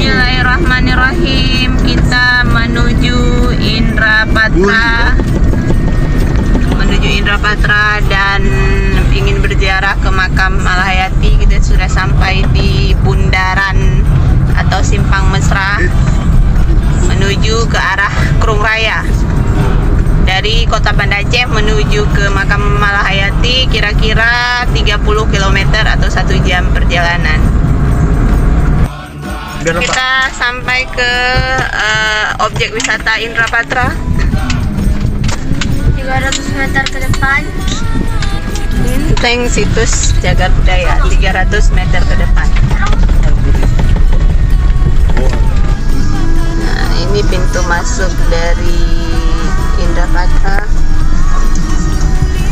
Bismillahirrahmanirrahim. Kita menuju Indrapatra. Dan ingin berziarah ke makam Malahayati. Kita sudah sampai di bundaran atau Simpang Mesra menuju ke arah Krung Raya. Dari kota Banda Aceh menuju ke makam Malahayati kira-kira 30 km atau 1 jam perjalanan. Kita sampai ke objek wisata Indrapatra. 300 meter ke depan. Benteng situs Jagar Budaya 300 meter ke depan. Nah, ini pintu masuk dari Indrapatra.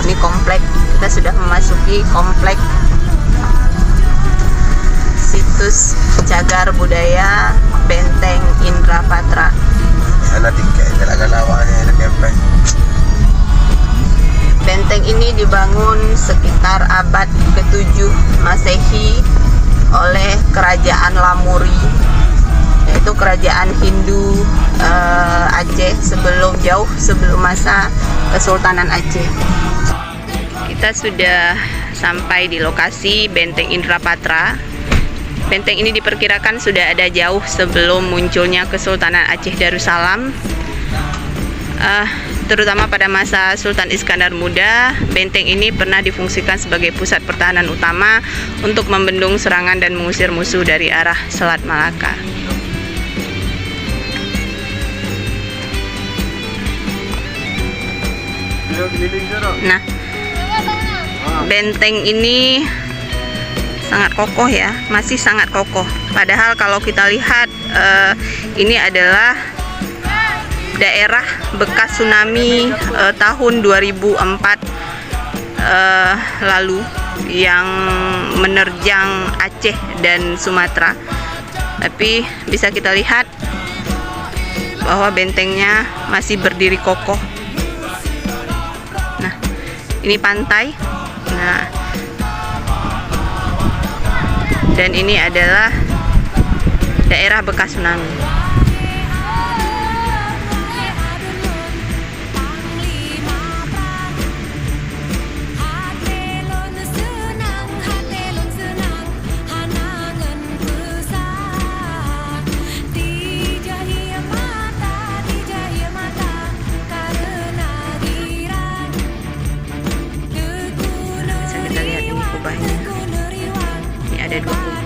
Ini komplek. Kita sudah memasuki komplek situs Jagar Budaya Benteng Indrapatra. Benteng ini dibangun sekitar abad ke-7 Masehi oleh Kerajaan Lamuri, yaitu kerajaan Hindu Aceh jauh sebelum masa Kesultanan Aceh. Kita sudah sampai di lokasi Benteng Indrapatra. Benteng ini diperkirakan sudah ada jauh sebelum munculnya Kesultanan Aceh Darussalam. Terutama pada masa Sultan Iskandar Muda, benteng ini pernah difungsikan sebagai pusat pertahanan utama untuk membendung serangan dan mengusir musuh dari arah Selat Malaka. Nah, benteng ini sangat kokoh ya, masih sangat kokoh. Padahal kalau kita lihat ini adalah daerah bekas tsunami tahun 2004 lalu yang menerjang Aceh dan Sumatera. Tapi bisa kita lihat bahwa bentengnya masih berdiri kokoh. Nah, ini pantai. Nah, dan ini adalah daerah bekas tsunami. Ini ada 2 kubah.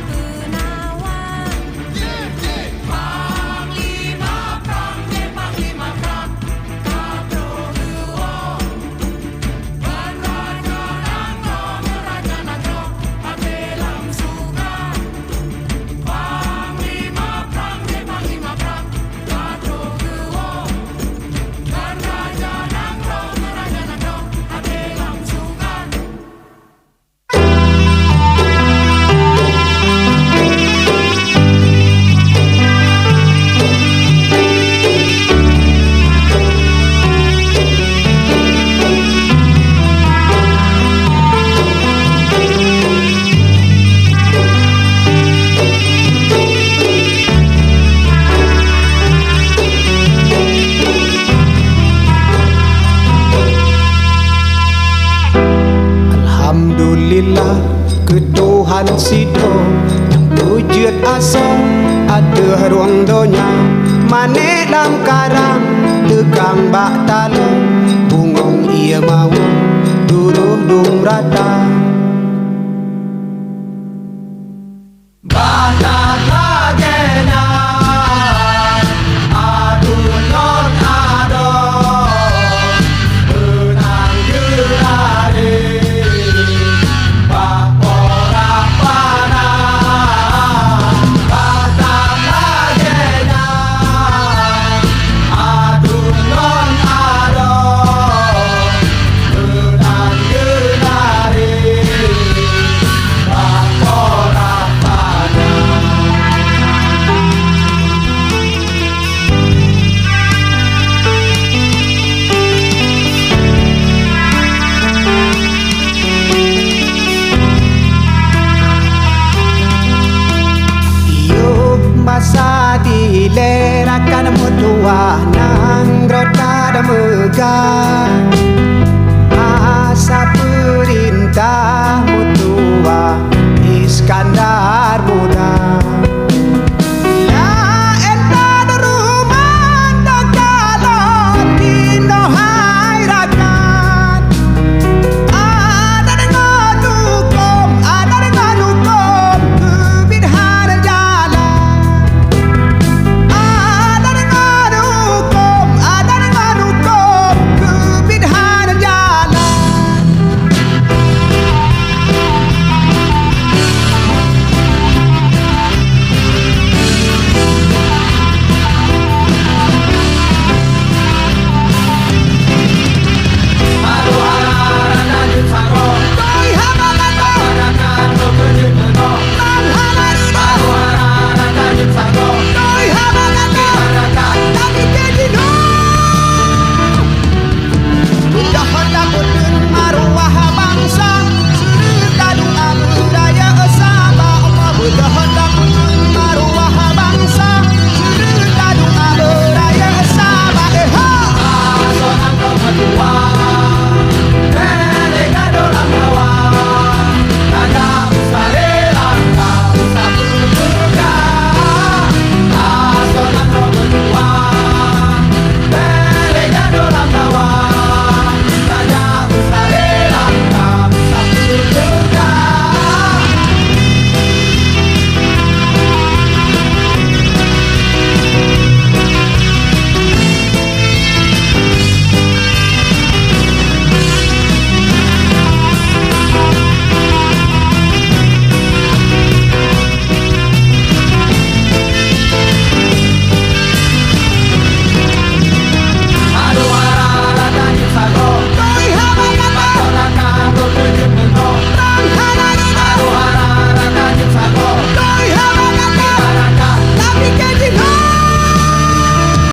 Alhamdulillah ke Tuhan Sido yang wujud asa ada ruang donya mane lam karang tegang bak talo bungong ia mau duruh dung rata Asa perintah mutua Iskandar muda La enta deruman dakalon dino hairakan Ada dengan hukum kebidhana jalan Ada dengan hukum kebidhana jalan Doi habagato Nam hamarida Doi habagato Lagi jadino Udah hendak udun maruah bangsa Serta doa budaya sabah Allah Udah hendak udun maruah bangsa Serta doa budaya sabah Sonang kau